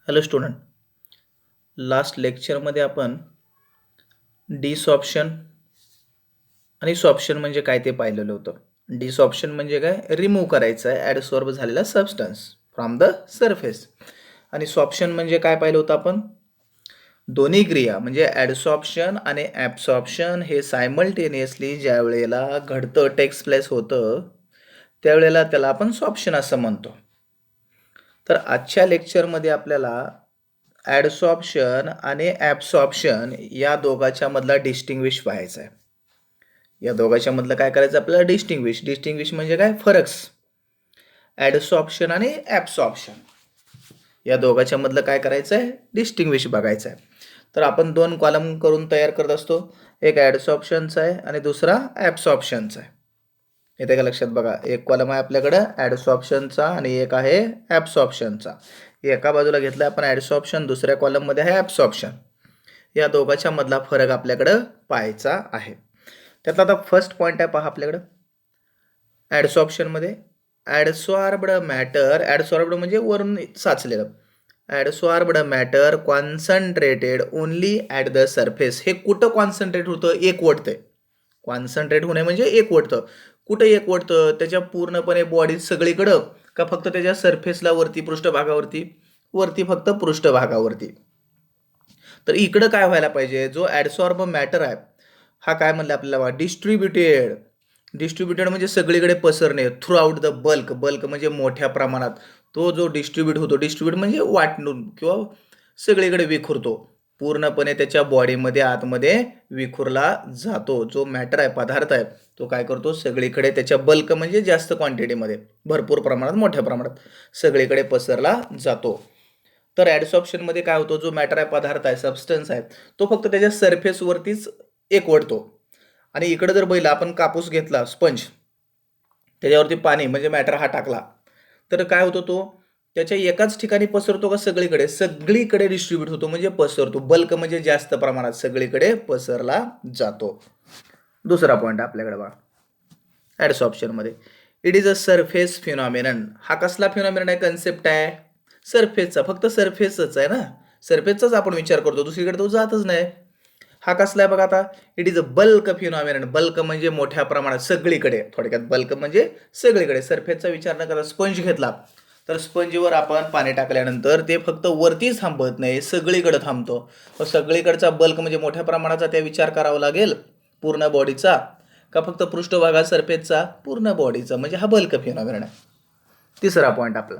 Hello student. Last लेक्चरमध्ये आपण desorption आणि सॉप्शन म्हणजे काय ते पाहिलेलं होतं. डिसऑप्शन म्हणजे काय, रिमूव्ह करायचं आहे ॲडसॉर्ब झालेला सबस्टन्स फ्रॉम द सरफेस. आणि सॉप्शन म्हणजे काय पाहिलं होतं आपण, दोन्ही क्रिया म्हणजे ॲडसॉर्प्शन आणि ॲब्सॉर्प्शन हे सायमल्टेनियसली ज्या वेळेला घडतं, टेक्स प्लेस होतं, त्यावेळेला त्याला आपण सॉप्शन असं म्हणतो. तर आजच्या लेक्चरमध्ये आपल्याला ॲडसॉर्प्शन आणि ॲब्सॉर्प्शन या दोघाच्या मधला डिस्टिंग्विश पाहायचा आहे. या दोघाच्या मधलं काय करायचं आपल्याला, डिस्टिंग्विश म्हणजे काय, फरक. ॲडसॉर्प्शन आणि ॲब्सॉर्प्शन या दोघाच्या मधलं काय करायचं आहे, डिस्टिंग्विश बघायचं आहे. तर आपण दोन कॉलम करून तयार करत असतो. एक ॲडसॉर्प्शनचा आहे आणि दुसरा ॲब्सॉर्प्शनचा आहे. येते का लक्षात? बघा, एक कॉलम आहे आपल्याकडं ॲडसॉर्प्शनचा आणि एक आहे ॲब्सॉर्प्शनचा. एका बाजूला घेतलं आपण ॲडसॉर्प्शन, दुसऱ्या कॉलममध्ये आहे ॲब्सॉर्प्शन. या दोघांच्या मधला फरक आपल्याकडं पाहायचा आहे. त्यातला आता फर्स्ट पॉईंट आहे पहा आपल्याकडं. ॲडसॉर्प्शनमध्ये ॲडसॉर्ब्ड मॅटर, ॲडसॉर्ब्ड म्हणजे वरून साचलेलं, adsorbed matter concentrated only at the surface. हे कुठं कॉन्सन्ट्रेट होतं, एकवटतंय. कॉन्सन्ट्रेट होणे म्हणजे एकवटतं. कुठं एकवटतं, त्याच्या पूर्णपणे बॉडी सगळीकडं का फक्त त्याच्या सरफेसला, वरती पृष्ठभागावरती, वरती फक्त पृष्ठभागावरती. तर इकडं काय व्हायला पाहिजे, जो ॲडसॉर्ब मॅटर आहे हा काय म्हणलं आपल्याला, डिस्ट्रीब्युटेड. डिस्ट्रीब्युटेड म्हणजे सगळीकडे पसरणे, throughout the bulk. Bulk म्हणजे मोठ्या प्रमाणात. तो जो डिस्ट्रीब्यूट होतो, डिस्ट्रीब्यूट म्हणजे वाटून किंवा सगळीकडे विखुरतो, पूर्णपणे त्याच्या बॉडीमध्ये आतमध्ये विखुरला जातो. जो मॅटर आहे, पदार्थ आहे, तो काय करतो, सगळीकडे त्याच्या बल्क म्हणजे जास्त क्वांटिटीमध्ये, भरपूर प्रमाणात, मोठ्या प्रमाणात सगळीकडे पसरला जातो. तर ॲडसॉर्प्शनमध्ये काय होतं, जो मॅटर आहे, पदार्थ आहे, सबस्टन्स आहे, तो फक्त त्याच्या सरफेसवरतीच एकवटतो. आणि इकडे जर बघितलं आपण, कापूस घेतला, स्पंज, त्याच्यावरती पाणी म्हणजे मॅटर हा टाकला, तर काय होतो, तो त्याच्या एकाच ठिकाणी पसरतो का सगळीकडे? सगळीकडे डिस्ट्रीब्यूट होतो म्हणजे पसरतो. बल्क म्हणजे जास्त प्रमाणात सगळीकडे पसरला जातो. दुसरा पॉईंट आपल्याकडे बघा, ॲडसॉर्प्शनमध्ये it is a surface phenomenon. हा कसला फिनॉमिनन आहे, कन्सेप्ट आहे सरफेसचा, फक्त सरफेसच आहे ना, सरफेसचाच आपण विचार करतो, दुसरीकडे तो जातच नाही. हा कसला आहे बघा आता, it is a bulk phenomenon. Bulk म्हणजे मोठ्या प्रमाणात सगळीकडे, थोडक्यात बल्क म्हणजे सगळीकडे. सरफेसचा विचार न करता स्पंज घेतला, तर स्पंजवर आपण पाणी टाकल्यानंतर ते फक्त वरतीच थांबत नाही, सगळीकडे थांबतो. सगळीकडचा बल्क म्हणजे मोठ्या प्रमाणाचा त्या विचार करावा लागेल, पूर्ण बॉडीचा का फक्त पृष्ठभागा सरफेसचा, पूर्ण बॉडीचा, म्हणजे हा बल्क फिनॉमिनन आहे. तिसरा पॉईंट आपला,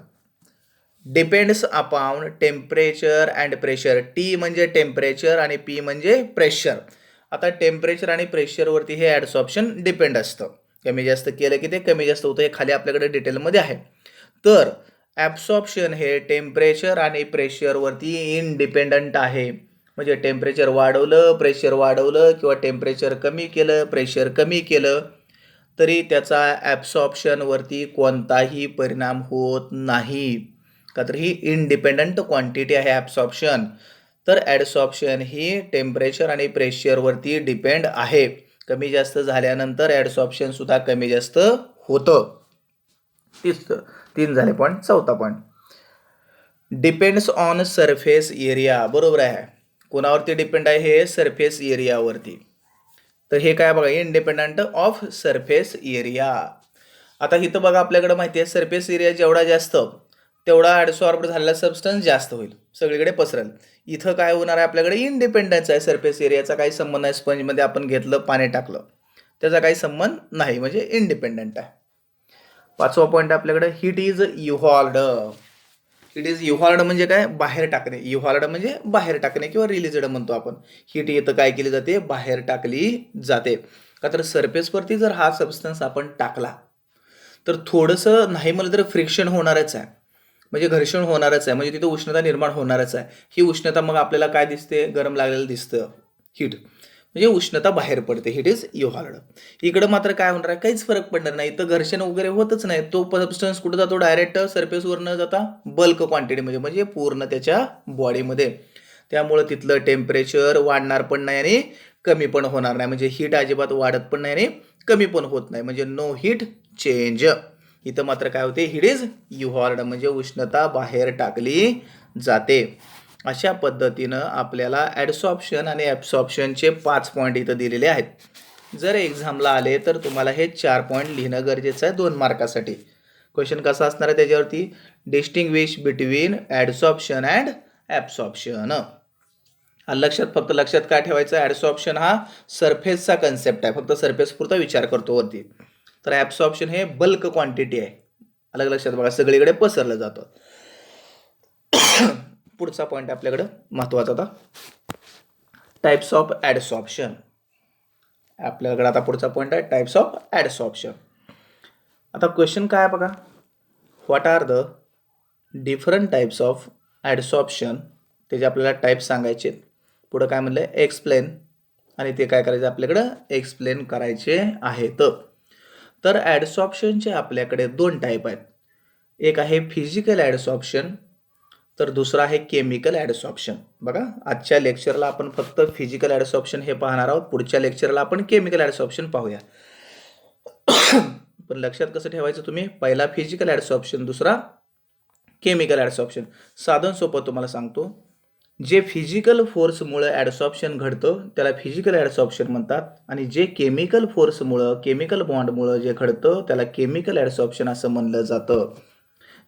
depends upon temperature and pressure. T म्हणजे टेम्परेचर आणि पी म्हणजे प्रेशर. आता टेम्परेचर आणि प्रेशरवरती हे ॲडसॉर्प्शन डिपेंड असतं. कमी जास्त केलं की ते कमी जास्त होतं, हे खाली आपल्याकडे डिटेलमध्ये आहे. तर ॲब्सॉर्प्शन हे टेम्परेचर आणि प्रेशरवरती इनडिपेंडंट आहे. म्हणजे टेम्परेचर वाढवलं, प्रेशर वाढवलं, किंवा टेम्परेचर कमी केलं, प्रेशर कमी केलं, तरी त्याचा ॲब्सॉर्प्शनवरती कोणताही परिणाम होत नाही. का तर ही इनडिपेंडंट क्वांटिटी आहे ॲब्सॉर्प्शन. तर ॲडसॉर्प्शन ही टेम्परेचर आणि प्रेशरवरती डिपेंड आहे. कमी जास्त झाल्यानंतर ॲडसॉर्प्शन सुद्धा कमी जास्त होतं. तीन झाले पॉईंट. चौथा point, depends on surface area. बरोबर आहे, कोणावरती डिपेंड आहे हे, सरफेस एरियावरती. तर हे काय बघा, इंडिपेंडंट ऑफ सरफेस एरिया. आता इथं बघा आपल्याकडे माहिती आहे, सरफेस एरिया जेवढा जास्त तेवढा ॲडसॉर्ब्ड झालेला सबस्टन्स जास्त होईल, सगळीकडे पसरेल. इथं काय होणार आहे, आपल्याकडे इंडिपेंडन्स आहे, सरफेस एरियाचा काही संबंध नाही. स्पंजमध्ये आपण घेतलं, पाणी टाकलं, त्याचा काही संबंध नाही, म्हणजे इंडिपेंडंट आहे. पाचवा पॉईंट आपल्याकडे, हिट इज युहॉल्ड. हिट इज युहॉल्ड म्हणजे काय, बाहेर टाकणे. युहॉल्ड म्हणजे बाहेर टाकणे किंवा रिलीजड म्हणतो आपण. हिट इथं काय केली जाते, बाहेर टाकली जाते. का तर सरफेसवरती जर हा सबस्टन्स आपण टाकला तर थोडंसं नाही म्हणलं तर फ्रिक्शन होणारच आहे, म्हणजे घर्षण होणारच आहे, म्हणजे तिथं उष्णता निर्माण होणारच आहे. ही उष्णता मग आपल्याला काय दिसते, गरम लागलेलं दिसतं. हीट म्हणजे उष्णता बाहेर पडते, हिट इज युहॉल्ड. इकडं मात्र काय होणार आहे, काहीच फरक पडणार नाही, तर घर्षण वगैरे होतच नाही. तो सबस्टन्स कुठं जातो, डायरेक्ट सरफेसवर न जाता बल्क क्वांटिटीमध्ये, म्हणजे पूर्ण त्याच्या बॉडीमध्ये. त्यामुळं तिथलं टेम्परेचर वाढणार पण नाही आणि कमी पण होणार नाही, म्हणजे हीट अजिबात वाढत पण नाही आणि कमी पण होत नाही, म्हणजे नो हीट चेंज. इथं मात्र काय होते, हिट इज युहॉल्ड म्हणजे उष्णता बाहेर टाकली जाते. अशा पद्धतीनं आपल्याला ॲडसॉर्प्शन आणि ॲब्सॉर्प्शनचे 5 पॉईंट इथं दिलेले आहेत. जर एक्झामला आले तर तुम्हाला हे 4 पॉईंट लिहिणं गरजेचं आहे 2 मार्कासाठी. क्वेश्चन कसा असणार आहे त्याच्यावरती, डिस्टिंग्विश बिटवीन ॲडसॉर्प्शन अँड ॲब्सॉर्प्शन. फक्त लक्षात काय ठेवायचं, ॲडसॉर्प्शन हा सरफेसचा कन्सेप्ट आहे, फक्त सरफेस पुरता विचार करतो वरती. तर ॲब्सॉर्प्शन हे बल्क क्वांटिटी आहे. लक्षात बघा, सगळीकडे पसरलं जातं. पुढचा पॉईंट आपल्याकडे महत्वाचा होता, टाइप्स ऑफ ॲडसॉर्प्शन. आपल्याकडे आता पुढचा पॉईंट आहे टाइप्स ऑफ ॲडसॉर्प्शन. आता क्वेश्चन काय बघा, what are the different types of adsorption, त्याचे आपल्याला टाईप सांगायचे. पुढं काय म्हणलं, एक्सप्लेन, आणि ते काय करायचं आपल्याकडं एक्सप्लेन करायचे आहेत. तर ॲडसॉर्प्शनचे आपल्याकडे 2 टाईप आहेत. एक आहे फिजिकल ॲडसॉर्प्शन, तर दुसरा आहे केमिकल ॲडसॉर्प्शन. बघा, आजच्या लेक्चरला आपण फक्त फिजिकल ॲडसॉर्प्शन हे पाहणार आहोत, पुढच्या लेक्चरला आपण केमिकल ॲडसॉर्प्शन पाहूया. पण लक्षात कसं ठेवायचं तुम्ही, पहिला फिजिकल ॲडसॉर्प्शन, दुसरा केमिकल ॲडसॉर्प्शन. साधन सोपं तुम्हाला सांगतो, जे फिजिकल फोर्समुळे ॲडसॉर्प्शन घडतं त्याला फिजिकल ॲडसॉर्प्शन म्हणतात, आणि जे केमिकल फोर्समुळं, केमिकल बॉन्डमुळं जे घडतं त्याला केमिकल ॲडसॉर्प्शन असं म्हणलं जातं.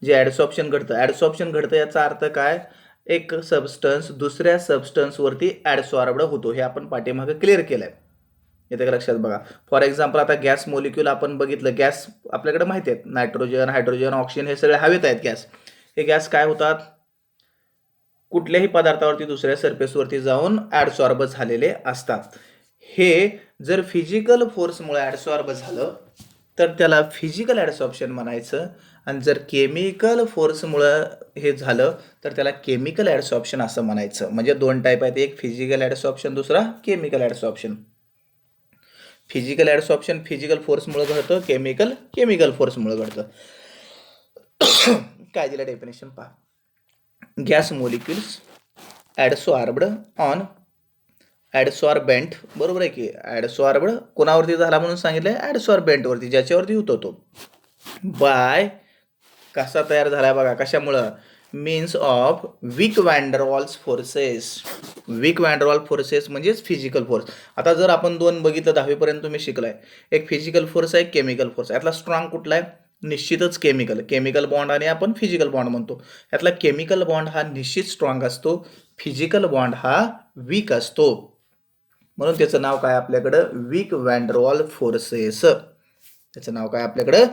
जे ॲडसॉर्प्शन घडतं याचा अर्थ काय, एक सबस्टन्स दुसऱ्या सबस्टन्सवरती ॲडसॉर्ब्ड होतो, हे आपण पाठीमागे क्लिअर केलं आहे. येते का लक्षात बघा. फॉर एक्झाम्पल, आता गॅस मॉलिक्यूल आपण बघितलं, गॅस आपल्याकडे माहिती आहेत, नायट्रोजन, हायड्रोजन, ऑक्सिजन हे सगळे हवेत आहेत गॅस. हे गॅस काय होतात, कुठल्याही पदार्थावरती दुसऱ्या सरफेसवरती जाऊन ॲडसॉर्ब झालेले असतात. हे जर फिजिकल फोर्समुळे ॲडसॉर्ब झालं तर त्याला फिजिकल ॲडसॉर्प्शन म्हणायचं, आणि जर केमिकल फोर्समुळं हे झालं तर त्याला केमिकल ॲडसॉर्प्शन असं म्हणायचं. म्हणजे 2 टाईप आहेत, एक फिजिकल ॲडसॉर्प्शन, दुसरा केमिकल ॲडसॉर्प्शन. फिजिकल ॲडसॉर्प्शन फिजिकल फोर्समुळे घडतं, केमिकल फोर्समुळे घडतं. काय दिलं डेफिनेशन पहा, गॅस मोलिक्युल्स ॲडसॉर्ब्ड ऑन ॲडसॉर्बेंट, बरोबर आहे की, ॲडसॉर्ब्ड कोणावरती झाला म्हणून सांगितलंय, ॲडसॉर्बेंटवरती, ज्याच्यावरती होतो तो, बाय, कसा तयार झाला बघा, कशामुळं, means of weak van der Waals forces. Weak van der Waal forces म्हणजेच फिजिकल फोर्स. आता जर आपण 2 बघितलं, 10वीपर्यंत तुम्ही शिकलाय, एक फिजिकल फोर्स आहे, केमिकल फोर्स. यातला स्ट्रॉंग कुठला आहे, निश्चितच केमिकल बॉन्ड, आणि आपण फिजिकल बॉन्ड म्हणतो. यातला केमिकल बॉन्ड हा निश्चित स्ट्रॉंग असतो, फिजिकल बॉन्ड हा वीक असतो. म्हणून त्याचं नाव काय आपल्याकडं, विक वॅन्डरवॉल फोर्सेस. त्याचं नाव काय आपल्याकडं,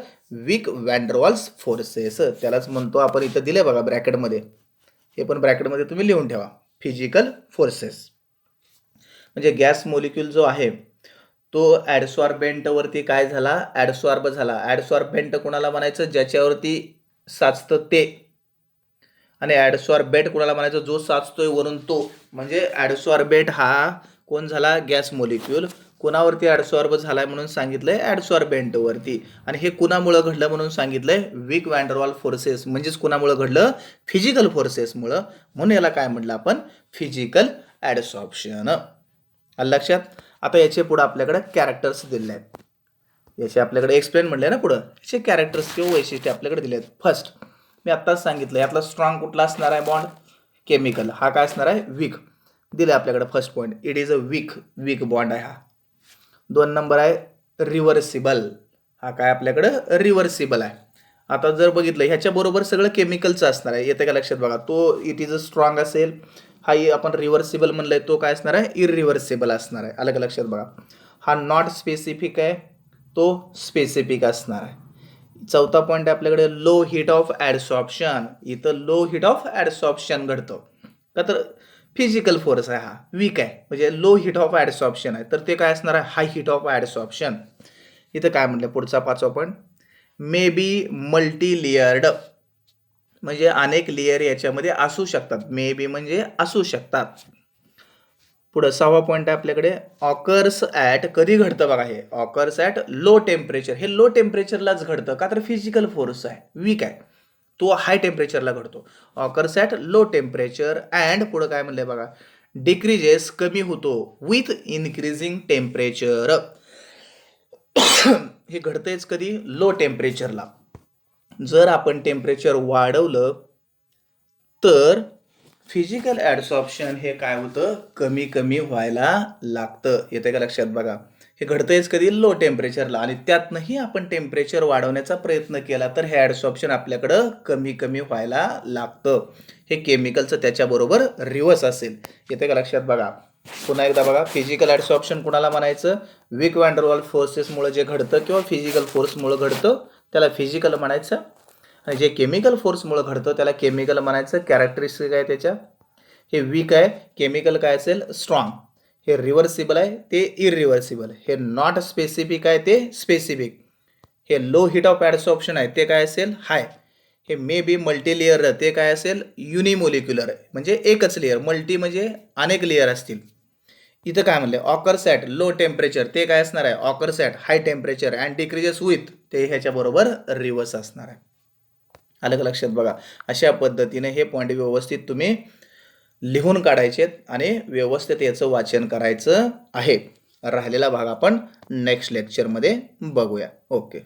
विक वॅन्डरवॉल्स फोर्सेस. त्यालाच म्हणतो आपण, इथं दिले बघा ब्रॅकेटमध्ये, हे पण ब्रॅकेटमध्ये तुम्ही लिहून ठेवा, फिजिकल फोर्सेस. म्हणजे गॅस मॉलिक्यूल जो आहे तो ॲडसॉर्बेंटवरती काय झाला, ॲडसॉर्ब झाला. ॲडसॉर्बेंट कोणाला म्हणायचं, ज्याच्यावरती साचतं ते, आणि ॲडसॉर्बेट कोणाला म्हणायचं, जो साचतोय वरून तो. म्हणजे ॲडसॉर्बेट हा कोण झाला, गॅस मॉलिक्यूल. कोणावरती ॲडसॉर्ब झालाय म्हणून सांगितलंय, ॲडसॉर्बेंटवरती. आणि हे कुणामुळं घडलं म्हणून सांगितलंय, विक वॅन्डरवॉल फोर्सेस. म्हणजेच कुणामुळं घडलं, फिजिकल फोर्सेसमुळं. म्हणून याला काय म्हटलं आपण, फिजिकल ॲडसॉर्प्शन. लक्षात. आता याचे पुढे आपल्याकडे कॅरेक्टर्स दिले आहेत. याचे आपल्याकडे एक्सप्लेन म्हणले ना पुढं, याचे कॅरेक्टर्स किंवा वैशिष्ट्ये आपल्याकडे दिले आहेत. फर्स्ट, मी आत्ताच सांगितलं, यातला स्ट्रॉंग कुठला असणार आहे बॉन्ड, केमिकल. हा काय असणार आहे, वीक. दिले आपल्याकडे first point, it is a weak bond आहे हा. 2 नंबर आहे रिव्हर्सिबल. हा काय आपल्याकडं रिव्हर्सिबल आहे. आता जर बघितलं, ह्याच्याबरोबर सगळं केमिकलचं असणार आहे, येते का लक्षात बघा. तो इट इज अ स्ट्रॉंग असेल, हाही आपण रिव्हर्सिबल म्हणलंय, तो काय असणार आहे, इरिव्हर्सिबल असणार आहे. अलग लक्षात बघा. हा नॉट स्पेसिफिक आहे, तो स्पेसिफिक असणार आहे. चौथा पॉईंट आपल्याकडे लो हीट ऑफ ॲडसॉर्प्शन. इथं लो हीट ऑफ ॲडसॉर्प्शन घडतं का, तर फिजिकल फोर्स आहे, हा वीक आहे, म्हणजे लो हीट ऑफ ॲडसॉर्प्शन आहे, तर ते काय असणार आहे, हाय हीट ऑफ ॲडसॉर्प्शन. इथं काय म्हटलं, पुढचा 5वा point, may be multi layered, म्हणजे अनेक लेयर याच्यामध्ये असू शकतात. मे बी म्हणजे असू शकतात. पुढं 6वा पॉईंट आहे आपल्याकडे, ऑकर्स ॲट, कधी घडतं बघा हे, ऑकर्स ॲट लो टेम्परेचर. हे लो टेम्परेचरलाच घडतं का, तर फिजिकल फोर्स आहे, वीक आहे, तो हाय टेम्परेचरला घडतो. Occurs at low temperature and, पुढं काय म्हणलंय बघा, डिक्रीजेस, कमी होतो, विथ इन्क्रीजिंग टेम्परेचर. हे घडतेच कधी, लो टेम्परेचरला. जर आपण टेम्परेचर वाढवलं तर फिजिकल ॲडसॉर्प्शन हे काय होतं, कमी कमी व्हायला लागतं. येते का लक्षात बघा. हे घडतंयच कधी लो टेम्परेचरला आणि त्यातनंही आपण टेम्परेचर वाढवण्याचा प्रयत्न केला तर हे ॲडसॉर्प्शन आपल्याकडं कमी कमी व्हायला लागतं. हे केमिकलचं त्याच्याबरोबर रिव्हर्स असेल. येते का लक्षात बघा. पुन्हा एकदा बघा, फिजिकल ॲडसॉर्प्शन कुणाला म्हणायचं, विक वॅन फोर्सेसमुळे जे घडतं किंवा फिजिकल फोर्समुळे घडतं त्याला फिजिकल म्हणायचं. आणि जे केमिकल फोर्समुळे घडतं त्याला केमिकल म्हणायचं. कॅरेक्टरिस्टिक आहे त्याच्या, हे वीक आहे, केमिकल काय असेल स्ट्रॉंग. हे रिव्हर्सिबल आहे, ते इरिव्हर्सिबल. हे नॉट स्पेसिफिक आहे, ते स्पेसिफिक. हे लो हिट ऑफ ॲडसॉर्प्शन आहे, ते काय असेल हाय. हे मे बी मल्टी लेअर, ते काय असेल युनिमोलिक्युलर आहे, म्हणजे एकच लेअर. मल्टी म्हणजे अनेक लेअर असतील. इथं काय म्हणलं, ऑकर्स ॲट लो टेम्परेचर, ते काय असणार आहे occurs at high temperature and decreases with, ते ह्याच्याबरोबर रिव्हर्स असणार आहे. आलं का लक्षात बघा. अशा पद्धतीने हे पॉईंट व्यवस्थित तुम्ही लिहून काढायचे आणि व्यवस्थित याचं वाचन करायचं आहे. राहिलेला भाग आपण नेक्स्ट लेक्चरमध्ये बघूया. ओके.